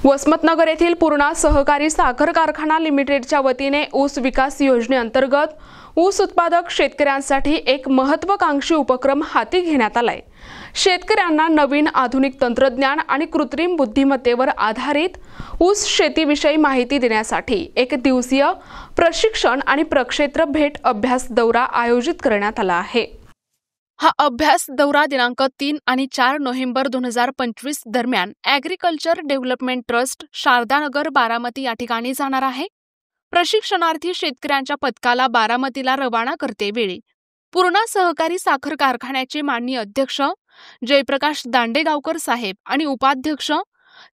वसमतनगर येथील पूर्णा सहकारी साखर कारखाना लिमिटेडच्या वतीने ऊस विकास योजनेअंतर्गत ऊस उत्पादक शेतकऱ्यांसाठी एक महत्त्वाकांक्षी उपक्रम हाती घेण्यात आलाय। शेतकऱ्यांना नवीन आधुनिक तंत्रज्ञान आणि कृत्रिम बुद्धिमत्तेवर आधारित ऊस शेतीविषयी माहिती देण्यासाठी एक दिवसीय प्रशिक्षण आणि प्रक्षेत्र भेट अभ्यास दौरा आयोजित करण्यात आला आहे। हा अभ्यास दौरा दिनांक 3 आणि 4 नोव्हेंबर 2025 दरम्यान agriculture development trust Shardanagar Baramati या ठिकाणी जाणार आहे। प्रशिक्षणार्थी शेतकऱ्यांच्या पथकाला बारामतीला रवाना करतेवेळी पूर्णा सहकारी साखर कारखान्याचे माननीय अध्यक्ष जयप्रकाश दांडेगावकर साहेब आणि उपाध्यक्ष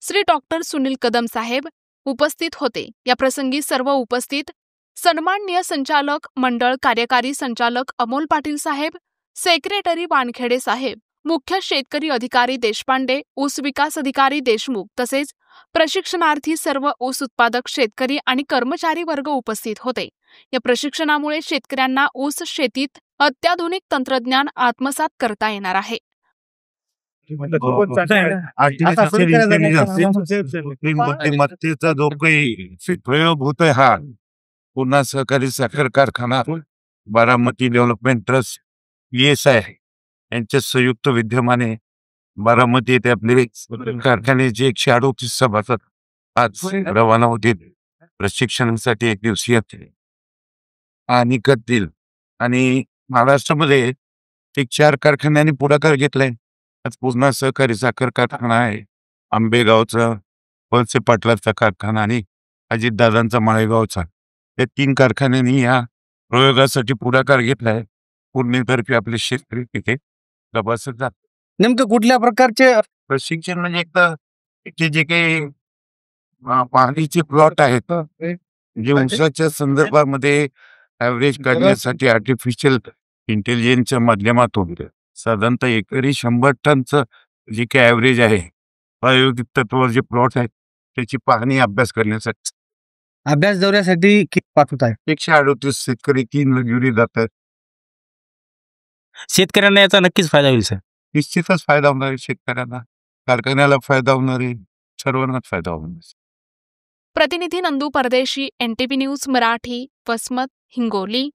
श्री डॉक्टर सुनील कदम साहेब उपस्थित होते। या प्रसंगी सर्व उपस्थित सन्माननीय संचालक मंडळ कार्यकारी संचालक अमोल पाटील साहेब, सेक्रेटरी वानखेडे साहेब, मुख्य शेतकरी अधिकारी देशपांडे, ऊस विकास अधिकारी देशमुख तसेच प्रशिक्षणार्थी सर्व ऊस उत्पादक शेतकरी आणि कर्मचारी वर्ग उपस्थित होते। या प्रशिक्षणामुळे शेतकऱ्यांना ऊस शेतीत अत्याधुनिक तंत्रज्ञान आत्मसात करता येणार आहे। बुद्धिमत्तेचा जो काही प्रयोग होतोय हा पूर्णा सहकारी साखर कारखाना बारामती डेव्हलपमेंट ट्रस्ट PSI यांच्या संयुक्त विद्यमाने बारामती येथे आपले कारखान्याचे 138 सभासद आज रवाना होतील प्रशिक्षणासाठी एक दिवसीय आणि करतील। आणि महाराष्ट्रामध्ये एक 4 कारखान्यांनी पुढाकार घेतलाय। आज पूर्णा सहकारी साखर कारखाना आहे, आंबेगावचा वळसे पाटलाचा कारखाना आणि अजितदादांचा माळेगावचा, या 3 कारखान्यांनी या प्रयोगासाठी पुढाकार घेतलाय। पूर्णेतर्फे आपले शेतकरी तिथे प्रवासात जातात। नेमकं कुठल्या प्रकारचे प्रशिक्षण म्हणजे एक तर जे काही पाहणीचे प्लॉट आहेत जे ऊसाच्या संदर्भामध्ये ॲव्हरेज काढण्यासाठी आर्टिफिशियल इंटेलिजन्सच्या माध्यमातून साधारणतः एकरी 100 टनचं जे काही ॲव्हरेज आहे प्रायोगिक तत्वावर जे प्लॉट आहेत त्याची पाहणी अभ्यास करण्यासाठी अभ्यास दौऱ्यासाठी किती पाठवत आहे? 138 शेतकरी 3 मजुरी जातात। शेतकऱ्यांना याचा नक्कीच फायदा होईल सर। निश्चितच फायदा होणार आहे, शेतकऱ्यांना, कारखान्याला फायदा होणार आहे, सर्वांनाच फायदा होणार आहे। प्रतिनिधी नंदू परदेशी, NTV न्यूज मराठी, वसमत, हिंगोली।